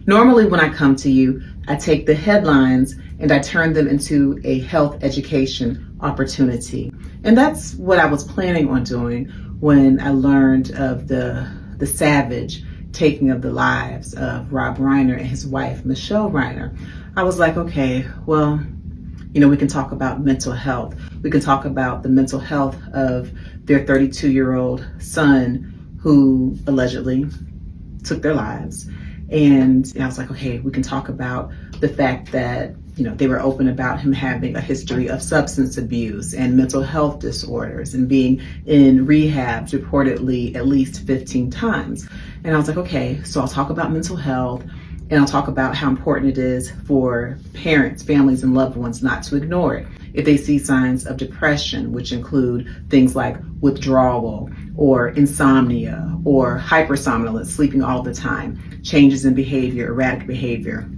Normally when I come to you, I take the headlines and I turn them into a health education opportunity. And that's what I was planning on doing when I learned of the savage taking of the lives of Rob Reiner and his wife, Michele Reiner. I was like, okay, well, we can talk about mental health. We can talk about the mental health of their 32-year-old son who allegedly took their lives. And I was like, okay, we can talk about the fact that, they were open about him having a history of substance abuse and mental health disorders and being in rehabs reportedly at least 15 times. And I was like, okay, so I'll talk about mental health and I'll talk about how important it is for parents, families, and loved ones not to ignore it if they see signs of depression, which include things like withdrawal or insomnia or hypersomnolence, sleeping all the time, changes in behavior, erratic behavior.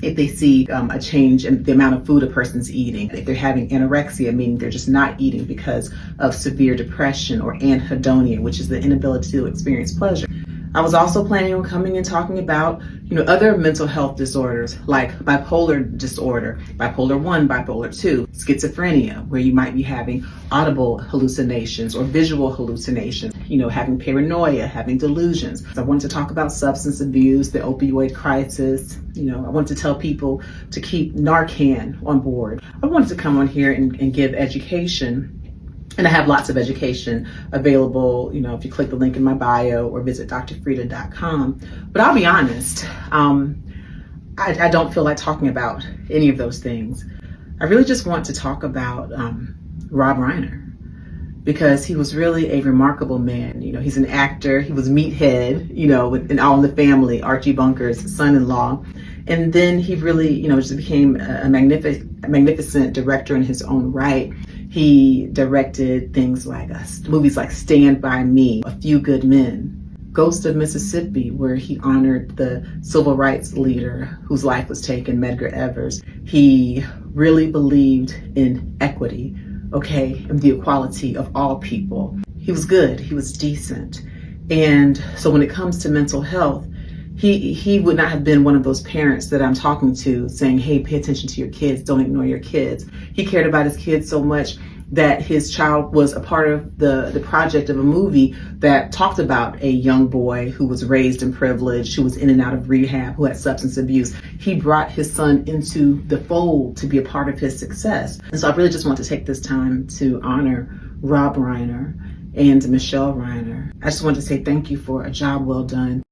If they see a change in the amount of food a person's eating, if they're having anorexia, meaning they're just not eating because of severe depression, or anhedonia, which is the inability to experience pleasure. I was also planning on coming and talking about, other mental health disorders like bipolar disorder, bipolar 1, bipolar 2, schizophrenia, where you might be having audible hallucinations or visual hallucinations, having paranoia, having delusions. I wanted to talk about substance abuse, the opioid crisis. I wanted to tell people to keep Narcan on board. I wanted to come on here and give education. And I have lots of education available, if you click the link in my bio or visit drfrida.com. But I'll be honest, I don't feel like talking about any of those things. I really just want to talk about Rob Reiner, because he was really a remarkable man. He's an actor. He was Meathead, in All in the Family, Archie Bunker's son-in-law. And then he really, just became a magnificent director in his own right. He directed things like movies like Stand By Me, A Few Good Men, Ghost of Mississippi, where he honored the civil rights leader whose life was taken, Medgar Evers. He really believed in equity, and the equality of all people. He was good, he was decent. And so when it comes to mental health, he would not have been one of those parents that I'm talking to saying, hey, pay attention to your kids, don't ignore your kids. He cared about his kids so much that his child was a part of the project of a movie that talked about a young boy who was raised in privilege, who was in and out of rehab, who had substance abuse. He brought his son into the fold to be a part of his success. And so I really just want to take this time to honor Rob Reiner and Michele Reiner. I just want to say thank you for a job well done.